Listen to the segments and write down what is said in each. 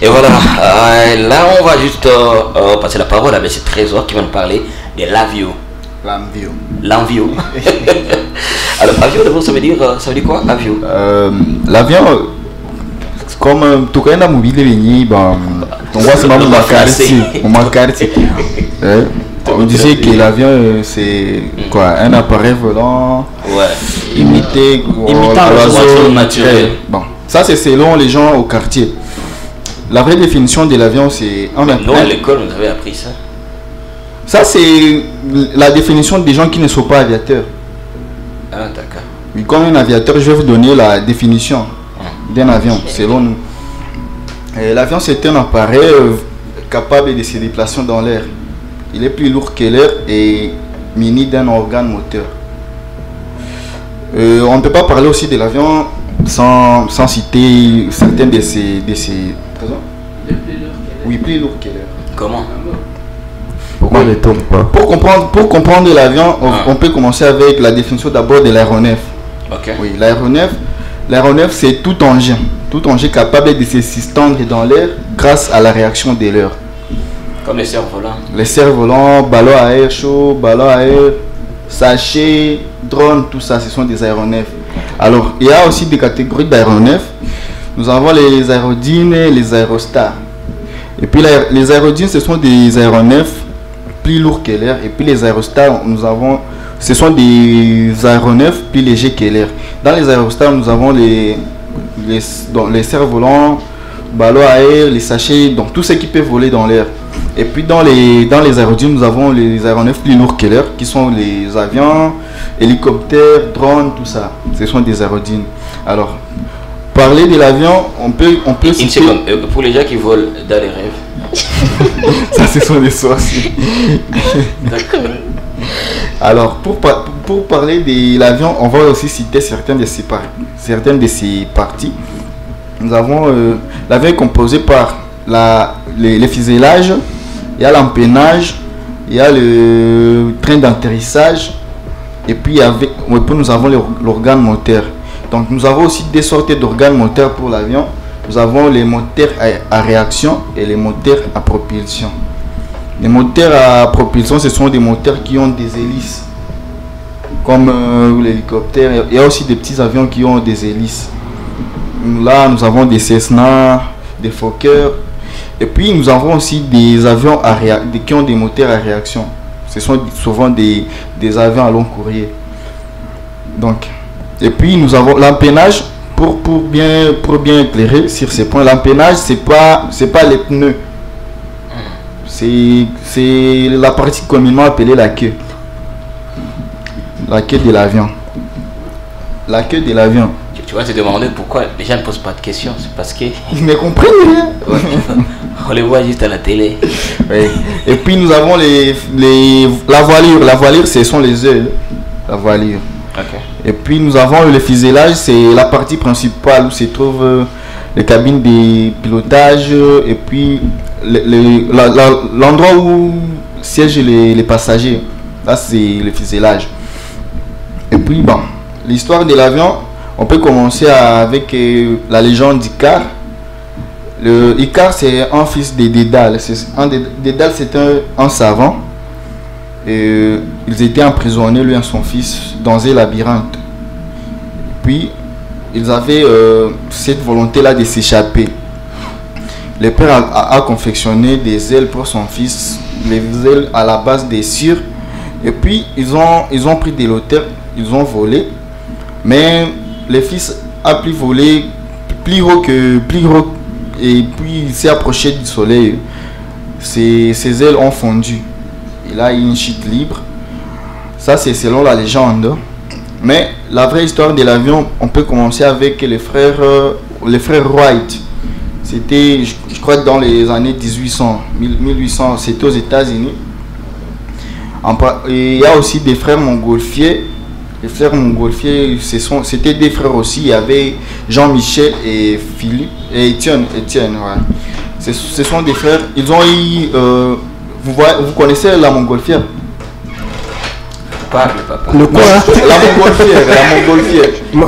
Et voilà, là on va juste passer la parole à M. Trésor qui va nous parler de l'avio. L'envio. L'envio. Alors, avio d'abord ça veut dire quoi, avio? L'avion, comme tout cas, on a mobile venu, bon, on voit c'est on disait que l'avion c'est quoi, un appareil volant, imitant l'oiseau naturel. Bon, ça c'est selon les gens au quartier. La vraie définition de l'avion c'est nous à l'école on avait appris ça. Ça c'est la définition des gens qui ne sont pas aviateurs. Ah d'accord. Mais comme un aviateur, je vais vous donner la définition d'un avion selon nous. L'avion c'est un appareil capable de se déplacer dans l'air. Il est plus lourd que l'air et muni d'un organe moteur. On ne peut pas parler aussi de l'avion sans citer certaines de ces... Oui, plus lourd que l'air. Comment? Pourquoi ne tombe pas? Pour comprendre l'avion, on peut commencer avec la définition d'abord de l'aéronef. Okay. Oui, l'aéronef c'est tout engin capable de se suspendre dans l'air grâce à la réaction de l'air. Comme les cerfs-volants. Les cerfs-volants, ballons à air chaud, ballons à air, sachets, drones, tout ça, ce sont des aéronefs. Alors, il y a aussi des catégories d'aéronefs. Nous avons les aérodynes et les aérostars. Et puis les aérodynes, ce sont des aéronefs plus lourds que l'air. Et puis les aérostars, ce sont des aéronefs plus légers que l'air. Dans les aérostars, nous avons les cerfs-volants, ballons à air, les sachets, donc tout ce qui peut voler dans l'air. Et puis dans les aérodynes, nous avons les aéronefs plus lourds que l'air, qui sont les avions, hélicoptères, drones, tout ça. Ce sont des aérodynes. Alors, parler de l'avion, on peut une seconde, pour les gens qui volent dans les rêves. Ça, ce sont des sorciers. D'accord. Alors, pour parler de l'avion, on va aussi citer certaines de ses parties. Nous avons l'avion est composé par les fuselages, il y a l'empennage, il y a le train d'atterrissage, et puis nous avons l'organe moteur. Donc nous avons aussi des sortes d'organes moteurs pour l'avion. Nous avons les moteurs à réaction et les moteurs à propulsion. Les moteurs à propulsion, ce sont des moteurs qui ont des hélices, comme l'hélicoptère. Il y a aussi des petits avions qui ont des hélices. Là, nous avons des Cessna, des Fokker. Et puis, nous avons aussi des avions qui ont des moteurs à réaction. Ce sont souvent des avions à long courrier. Donc, et puis, nous avons l'empennage. Pour bien éclairer sur ces points, l'empennage, c'est pas les pneus. C'est la partie communément appelée la queue. La queue de l'avion. La queue de l'avion. Tu vas te demander pourquoi les gens ne posent pas de questions. C'est parce que... Ils ne comprennent rien. On les voit juste à la télé. Oui. Et puis nous avons la voilure. La voilure, ce sont les ailes. La voilure. Okay. Et puis nous avons le fuselage. C'est la partie principale où se trouvent les cabines de pilotage. Et puis l'endroit où siègent les passagers. Là, c'est le fuselage. Et puis, bon, l'histoire de l'avion... On peut commencer avec la légende d'Icare. Icare, c'est un fils de Dédale. Dédale, c'est un savant. Ils étaient emprisonnés, lui et son fils, dans un labyrinthe. Puis, ils avaient cette volonté-là de s'échapper. Le père a confectionné des ailes pour son fils, les ailes à la base des cires. Et puis, ils ont pris des loteurs, ils ont volé. Mais... le fils a pu voler plus haut et puis il s'est approché du soleil. Ses ailes ont fondu. Il a eu une chute libre. Ça, c'est selon la légende. Mais la vraie histoire de l'avion, on peut commencer avec les frères Wright. C'était, je crois, dans les années 1800, c'était aux États-Unis. Il y a aussi des frères Montgolfier. Les frères Montgolfier, c'était des frères aussi. Il y avait Jean-Michel et Philippe et Étienne. Ouais. Ce sont des frères. Ils ont eu. Vous connaissez la Montgolfière? Parle, papa. Le quoi? La montgolfière.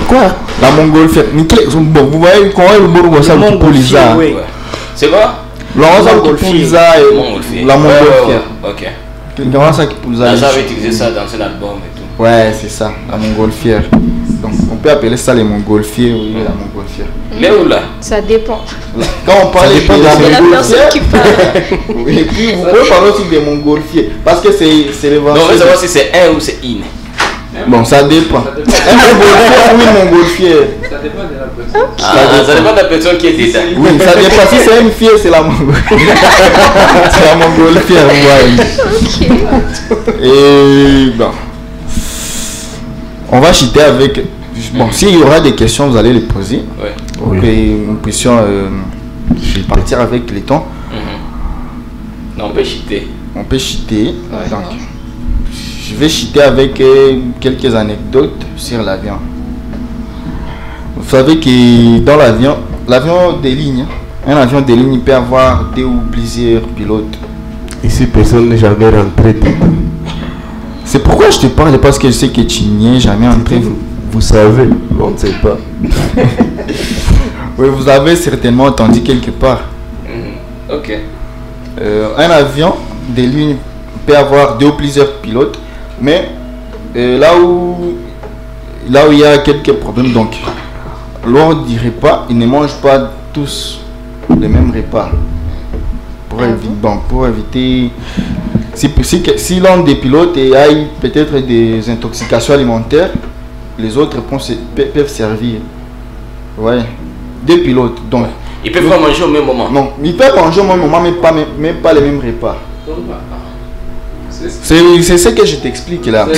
Quoi? La montgolfière. Bon, vous voyez comment le bourg ça le Pouliza. Ouais. C'est quoi? Laurent Pouliza et la montgolfière. Ok. Comment ça qui Pouliza? J'avais utilisé ça dans un album et tout. Ouais, c'est ça, la montgolfière. Donc on peut appeler ça les montgolfiers, oui, la montgolfière. Léo là? Ça dépend. Quand on parle de la la personne qui parle. et puis vous pouvez parler aussi des montgolfiers. Parce que c'est les Donc on veut savoir si c'est un ou c'est in. Bon, ça dépend. Un montgolfier ou une montgolfière. Ça dépend de la personne. Ça dépend de la personne qui est dedans. Oui, ça dépend. Si c'est une fille, c'est la montgolfière. C'est la montgolfière, ouais. Ok. Et bon. On va chuter avec. Bon, s'il y aura des questions, vous allez les poser. Ouais. Pour que nous puissions partir avec les temps. Non, on peut cheater. On peut chuter. Ouais. Donc, je vais chuter avec quelques anecdotes sur l'avion. Vous savez que dans l'avion des lignes, un avion des lignes peut avoir deux ou plusieurs pilotes. Ici, personne n'est jamais rentré dedans. C'est pourquoi je te parle, parce que je sais que tu n'y es jamais entré. Vous savez, on ne sait pas. Oui, vous avez certainement entendu quelque part. Ok. Un avion des lignes peut avoir deux ou plusieurs pilotes, mais là où il y a quelques problèmes, donc lors du repas, ils ne mangent pas tous les mêmes repas. Pour éviter, si l'un des pilotes a peut-être des intoxications alimentaires, les autres peuvent servir. Ouais. Deux pilotes, donc. Ils peuvent pas manger au même moment. Non, ils peuvent manger au même moment, mais pas les mêmes repas. C'est ce que je t'explique là.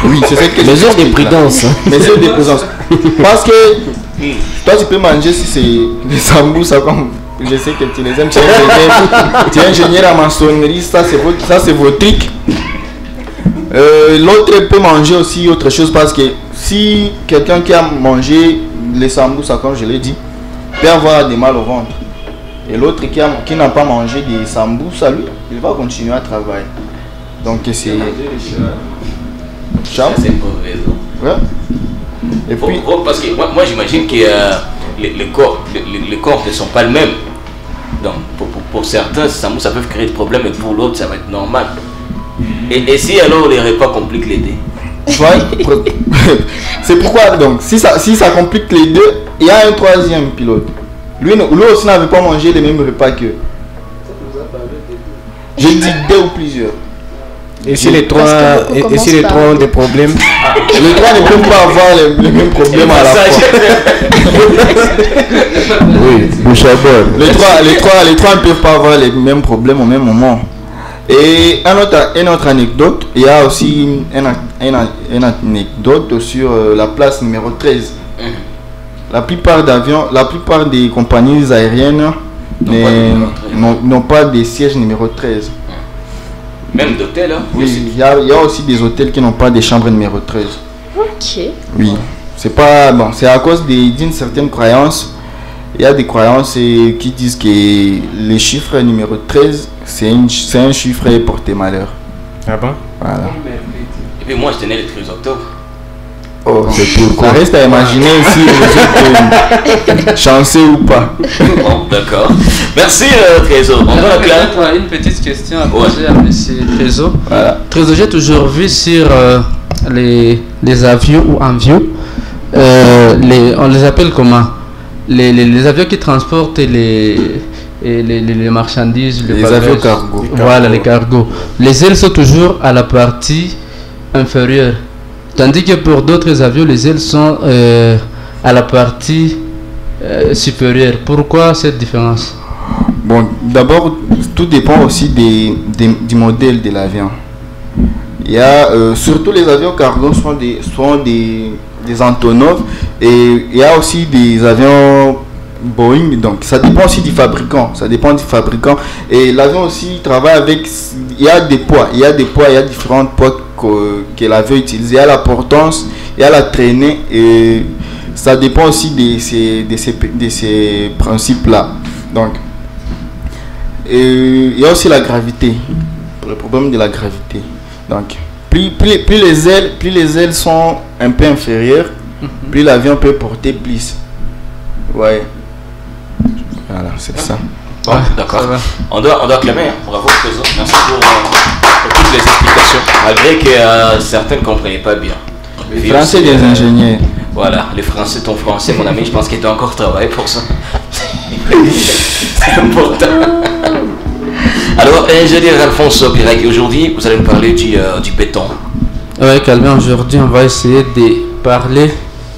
Oui, c'est ce que je Mesure de t'explique là. prudence. Mesure de prudence. Parce que toi, tu peux manger si c'est des samoussas comme je sais que tu les aimes. Tu es ingénieur en maçonnerie, ça c'est votre truc. L'autre peut manger aussi autre chose parce que si quelqu'un qui a mangé les samoussas, comme je l'ai dit, peut avoir des mal au ventre. Et l'autre qui n'a pas mangé des samoussas, lui, il va continuer à travailler. Donc c'est... C'est une bonne raison. Ouais. Et puis... Parce que moi j'imagine que les corps ne sont pas les mêmes. Donc pour certains, ça peut créer des problèmes, mais pour l'autre, ça va être normal. Et si alors les repas compliquent les deux? C'est pourquoi donc, si ça complique les deux, il y a un troisième pilote. Lui aussi n'avait pas mangé les mêmes repas que. J'ai dit deux ou plusieurs. Et si les trois ont des problèmes? Les trois ne peuvent pas avoir les mêmes problèmes à la fois. Oui, bouche à bord. Les trois ne peuvent pas avoir les mêmes problèmes au même moment. Et une autre anecdote, il y a aussi une anecdote sur la place numéro 13. La plupart des compagnies aériennes n'ont pas de siège numéro 13. Même d'hôtel, hein? Oui, il y a aussi des hôtels qui n'ont pas de chambre numéro 13. Ok. Oui, c'est pas bon, c'est à cause d'une certaine croyance. Il y a des croyances qui disent que le chiffre numéro 13, c'est un chiffre porté malheur. Ah bon? Voilà. Et puis moi, je tenais le 13 octobre. Oh, c'est pourquoi. Ça reste à imaginer si vous êtes chanceux ou pas. Bon, d'accord. Merci Trésor. On va Peut-être une petite question à poser à M. Trésor. Voilà. Trésor, j'ai toujours vu sur les avions ou avions, on les appelle comment? Les avions qui transportent les marchandises, les avions cargo. Voilà, les cargos. Les ailes sont toujours à la partie inférieure. Tandis que pour d'autres avions, les ailes sont à la partie supérieure. Pourquoi cette différence? Bon, d'abord, tout dépend aussi du modèle de l'avion. Il y a surtout les avions cargo sont des Antonov, et il y a aussi des avions Boeing, donc ça dépend aussi du fabricant. Et l'avion aussi travaille avec, il y a différents poids que l'avion utilise. Il y a la portance, il y a la traînée, et ça dépend aussi de ces principes là. Donc il y a aussi la gravité, le problème de la gravité. Donc plus les ailes sont un peu inférieures, plus l'avion peut porter plus. Ouais. Voilà, c'est ça. Bon, d'accord. On doit acclamer, hein. Bravo, Président. Merci pour toutes les explications. Malgré que certains ne comprenaient pas bien. Les Français des ingénieurs. Voilà, les Français, ton français, mon ami, je pense qu'il doit encore travailler pour ça. C'est important. Alors, ingénieur Alphonse Piraki, aujourd'hui, vous allez nous parler du béton. Ouais, Calvin, aujourd'hui, on va essayer de parler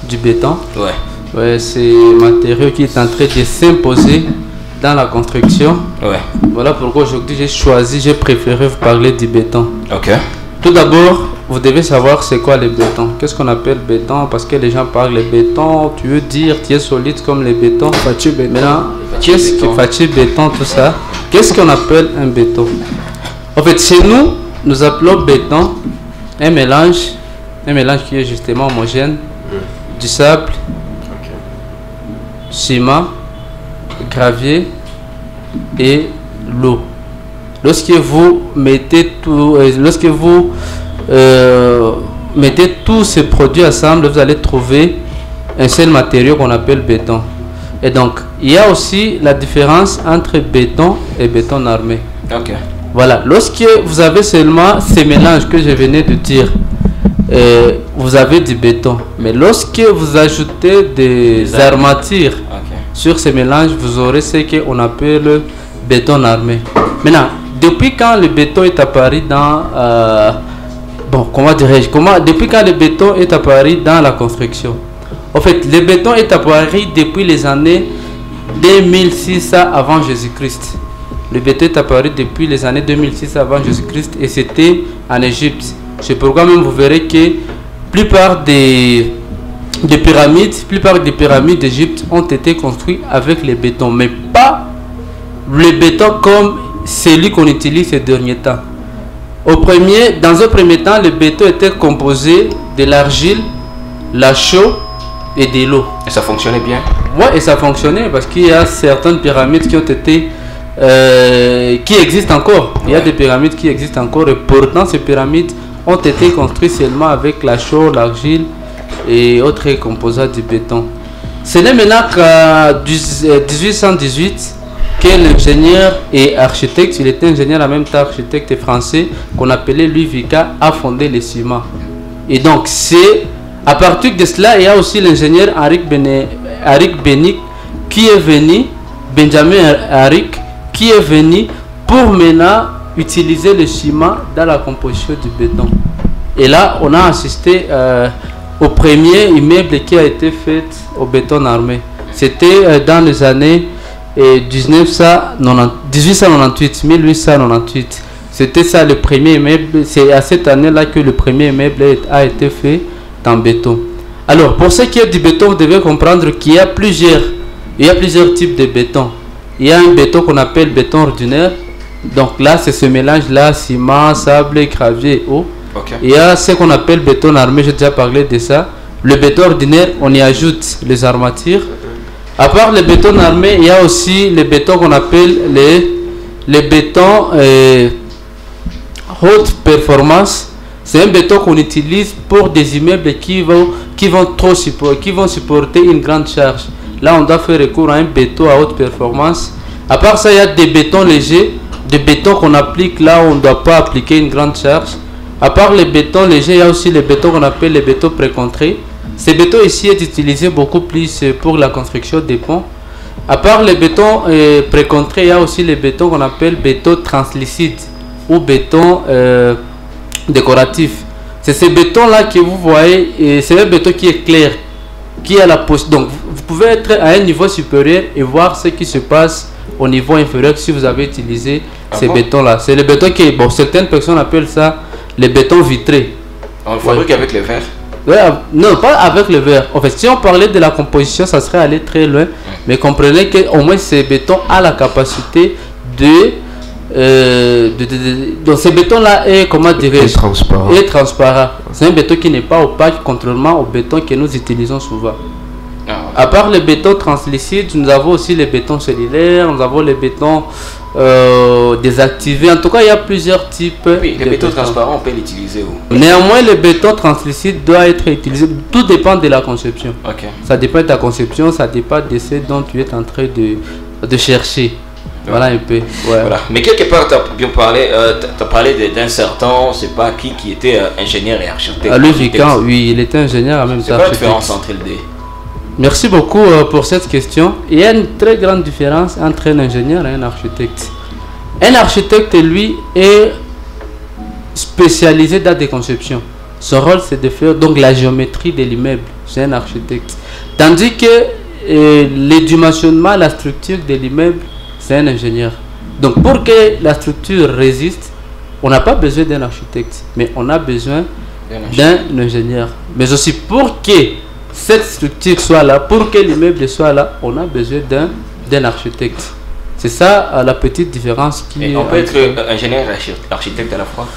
du béton. Ouais. Ouais, c'est un matériau qui est en train de s'imposer dans la construction. Ouais. Voilà pourquoi aujourd'hui j'ai préféré vous parler du béton. Ok. Tout d'abord, vous devez savoir c'est quoi le béton. Qu'est-ce qu'on appelle béton? Parce que les gens parlent de béton, tu veux dire tu es solide comme le béton. Maintenant, qu'est-ce que fatigue béton, tout ça? Qu'est-ce qu'on appelle un béton? En fait, chez nous, nous appelons béton un mélange qui est justement homogène, du sable, ciment, gravier et l'eau. Lorsque vous mettez mettez tous ces produits ensemble, vous allez trouver un seul matériau qu'on appelle béton. Et donc, il y a aussi la différence entre béton et béton armé. Ok. Voilà, lorsque vous avez seulement ces mélanges que je venais de dire, vous avez du béton. Mais lorsque vous ajoutez des armatures sur ces mélanges, vous aurez ce qu'on appelle le béton armé. Maintenant, depuis quand le béton est apparu dans... depuis quand le béton est apparu dans la construction? En fait, le béton est apparu depuis les années 2600 avant Jésus-Christ. Le béton est apparu depuis les années 2600 avant Jésus-Christ et c'était en Égypte. C'est pourquoi même vous verrez que la plupart des pyramides d'Égypte ont été construites avec le béton, mais pas le béton comme celui qu'on utilise ces derniers temps. Dans un premier temps, le béton était composé de l'argile, la chaux et de l'eau. Et ça fonctionnait bien? Oui, et ça fonctionnait parce qu'il y a certaines pyramides qui ont été qui existent encore. Il y a des pyramides qui existent encore et pourtant ces pyramides ont été construites seulement avec la chaux, l'argile et autres composants du béton. Ce n'est maintenant qu'en 1818 que l'ingénieur et architecte, il était ingénieur en même temps architecte français, qu'on appelait Louis Vicat, a fondé le ciment. Et donc c'est à partir de cela, il y a aussi l'ingénieur Henrik Benick qui est venu, Benjamin Henrik, qui est venu pour maintenant utiliser le ciment dans la composition du béton. Et là, on a assisté au premier immeuble qui a été fait au béton armé. C'était dans les années 1898. C'était ça le premier immeuble. C'est à cette année-là que le premier immeuble a été fait en béton. Alors, pour ce qui est du béton, vous devez comprendre qu'il y a plusieurs types de béton. Il y a un béton qu'on appelle béton ordinaire. Donc là, c'est ce mélange-là, ciment, sable, gravier, eau. Okay. Il y a ce qu'on appelle béton armé, j'ai déjà parlé de ça. Le béton ordinaire, on y ajoute les armatures. À part le béton armé, il y a aussi les bétons qu'on appelle les bétons haute performance. C'est un béton qu'on utilise pour des immeubles qui vont supporter une grande charge. Là, on doit faire recours à un béton à haute performance. À part ça, il y a des bétons légers, des bétons qu'on applique là où on ne doit pas appliquer une grande charge. À part les bétons légers, il y a aussi les bétons qu'on appelle les bétons précontrés. Ces bétons ici est utilisé beaucoup plus pour la construction des ponts. À part les bétons précontrés, il y a aussi les bétons qu'on appelle béton translucide ou béton décoratif. C'est ces bétons là que vous voyez, et c'est un béton qui est clair, qui a la possibilité. Donc vous pouvez être à un niveau supérieur et voir ce qui se passe au niveau inférieur si vous avez utilisé ces bétons là. C'est le béton qui, bon, certaines personnes appellent ça les bétons vitrés. On le fabrique avec les verres? Ouais, non, pas avec le verre. En fait, si on parlait de la composition, ça serait aller très loin. Mais comprenez qu'au moins ces bétons a la capacité donc ce béton là est, comment dirais-je, est transparent. C'est un béton qui n'est pas opaque, contrairement au béton que nous utilisons souvent. À part le béton translucide, nous avons aussi les bétons cellulaires, nous avons les bétons désactiver. En tout cas, il y a plusieurs types. Oui, le béton transparent, on peut l'utiliser où? Néanmoins, le béton translucide doit être utilisé. Tout dépend de la conception. Ok. Ça dépend de ta conception, ça dépend de ce dont tu es en train de chercher. Voilà un peu. Ouais. Voilà. Mais quelque part, tu as bien parlé, d'un certain, c'est pas qui était ingénieur et architecte. Louis Vican, oui, il était ingénieur en même temps. C'est quoi la différence entre les deux? Merci beaucoup pour cette question. Il y a une très grande différence entre un ingénieur et un architecte. Un architecte, lui, est spécialisé dans des conceptions. Son rôle, c'est de faire donc la géométrie de l'immeuble. C'est un architecte. Tandis que le dimensionnement, la structure de l'immeuble, c'est un ingénieur. Donc pour que la structure résiste, on n'a pas besoin d'un architecte, mais on a besoin d'un ingénieur. Mais aussi pour que cette structure soit là, pour que l'immeuble soit là, on a besoin d'un architecte. C'est ça la petite différence qui Et on peut être ingénieur et architecte à la fois?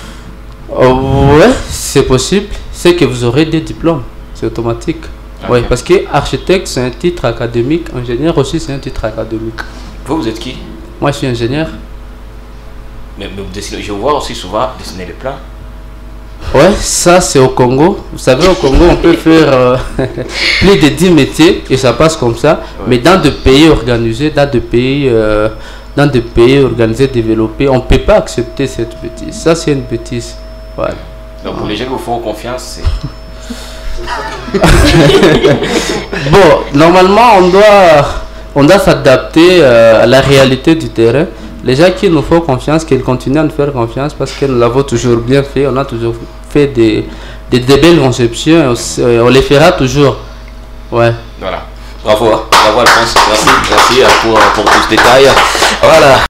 Ouais, c'est possible. C'est que vous aurez des diplômes, c'est automatique. Okay. Ouais, parce que architecte c'est un titre académique, ingénieur aussi c'est un titre académique. Vous êtes qui? Moi je suis ingénieur. Mais vous dessinez, je vous vois aussi souvent dessiner les plans. Ouais, ça c'est au Congo. Vous savez, au Congo on peut faire plus de 10 métiers et ça passe comme ça. Ouais. Mais dans des pays organisés, dans des pays organisés, développés, on ne peut pas accepter cette bêtise. Ça c'est une bêtise. Voilà. Donc pour les gens qui vous font confiance, c'est... Bon, normalement on doit s'adapter à la réalité du terrain. Les gens qui nous font confiance, qu'ils continuent à nous faire confiance parce que nous l'avons toujours bien fait. On a toujours fait des belles conceptions. On les fera toujours. Ouais. Voilà. Bravo, Alphonse. Merci pour tous ces détails. Voilà.